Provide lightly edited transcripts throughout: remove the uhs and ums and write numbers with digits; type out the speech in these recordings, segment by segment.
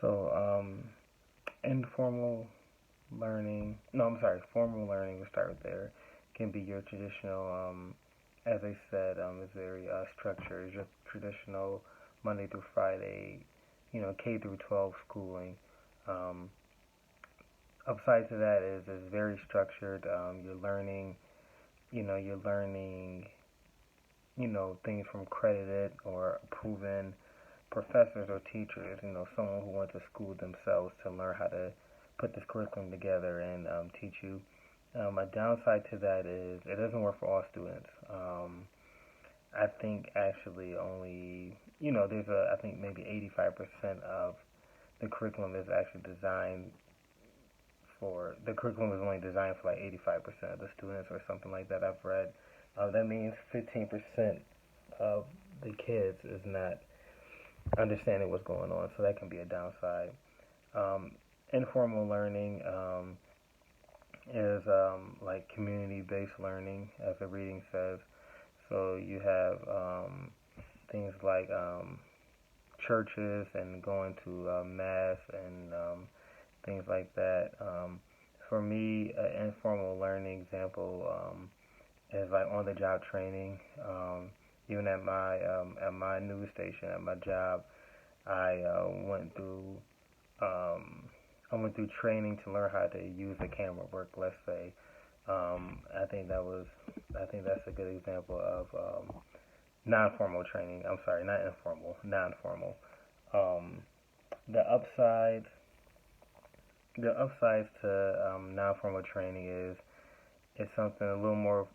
So, informal learning, no, I'm sorry, formal learning, we'll start there, can be your traditional, as I said, it's very structured, it's just traditional Monday through Friday, K through 12 schooling. Um, Upside to that is it's very structured. You're learning, things from credited or proven professors or teachers, someone who went to school themselves to learn how to put this curriculum together and teach you. A downside to that is it doesn't work for all students. I think actually only, I think maybe 85% of the curriculum is actually the curriculum is only designed for like 85% of the students or something like that I've read. That means 15% of the kids is not understanding what's going on, so that can be a downside. Um, Informal learning is like community-based learning, as the reading says. So you have things like churches and going to mass and things like that. For me, an informal learning example is like on-the-job training. Even at my news station at my job, I went through um, I went through training to learn how to use a camera work. Let's say I think that's a good example of non-formal training. I'm sorry, not informal, non-formal. Um, the upsides the upsides to non-formal training is it's something a little more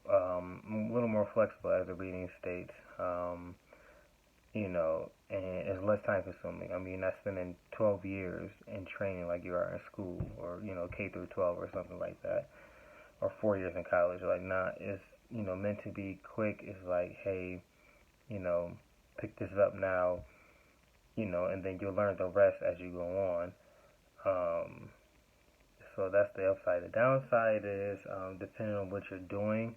flexible as the reading states. And it's less time consuming. I mean, you're not spending 12 years in training like you are in school or, K through 12 or something like that, or 4 years in college. Like, not, it's, meant to be quick. It's like, hey, you know, pick this up now, and then you'll learn the rest as you go on. Um, so that's the upside. The downside is, depending on what you're doing,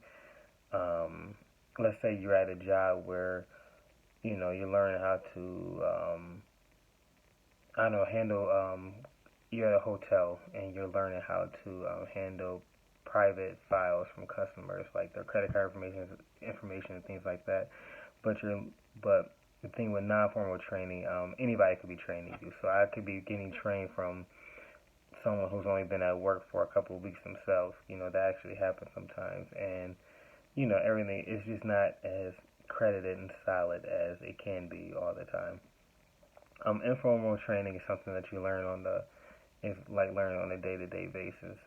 um, let's say you're at a job where, you're learning how to, I don't know, handle. You're at a hotel and you're learning how to handle private files from customers, like their credit card information and things like that. But you're, but the thing with non-formal training, anybody could be training you. So I could be getting trained from someone who's only been at work for a couple of weeks themselves. That actually happens sometimes, and everything is just not as credited and solid as it can be all the time. Informal training is something that you learn on the is like learning on a day-to-day basis.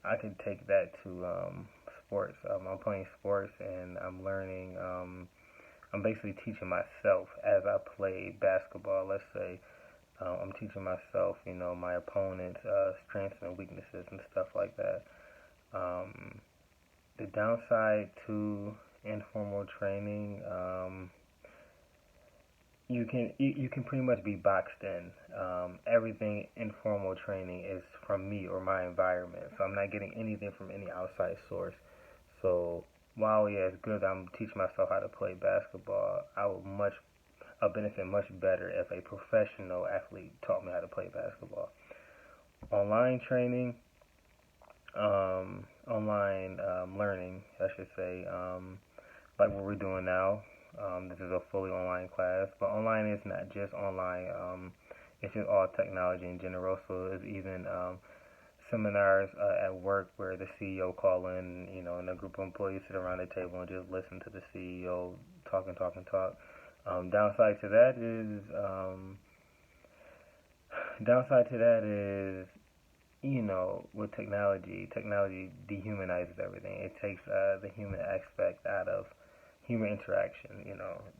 I could take that to sports. I'm playing sports and I'm learning. I'm basically teaching myself as I play basketball. Let's say I'm teaching myself, my opponent's strengths and weaknesses and stuff like that. Um, the downside to informal training, you can pretty much be boxed in. Everything informal training is from me or my environment, so I'm not getting anything from any outside source. So while yeah, it's good I'm teaching myself how to play basketball, I benefit much better if a professional athlete taught me how to play basketball. Online training, online learning, I should say, like what we're doing now. This is a fully online class, but online is not just online. It's just all technology in general. So it's even seminars at work where the CEO call in, and a group of employees sit around the table and just listen to the CEO talk and talk and talk. Downside to that is downside to that is with technology dehumanizes everything. It takes the human aspect out of human interaction.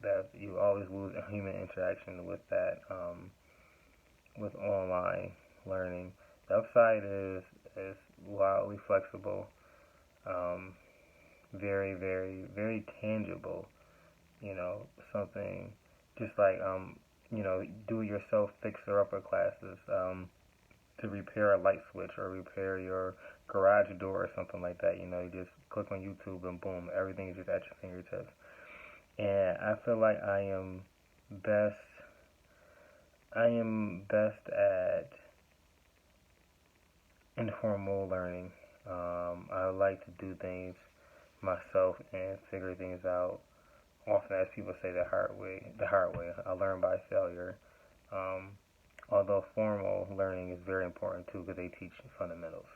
That you always lose a human interaction with that with online learning. The upside is wildly flexible, um, very very tangible. Something just like do it yourself fixer upper classes. To repair a light switch or repair your garage door or something like that. You just click on YouTube and boom, everything is just at your fingertips. And I feel like I am best I am best at informal learning. I like to do things myself and figure things out. Often, as people say, the hard way. The hard way. I learn by failure. Um, Although formal learning is very important too, because they teach fundamentals.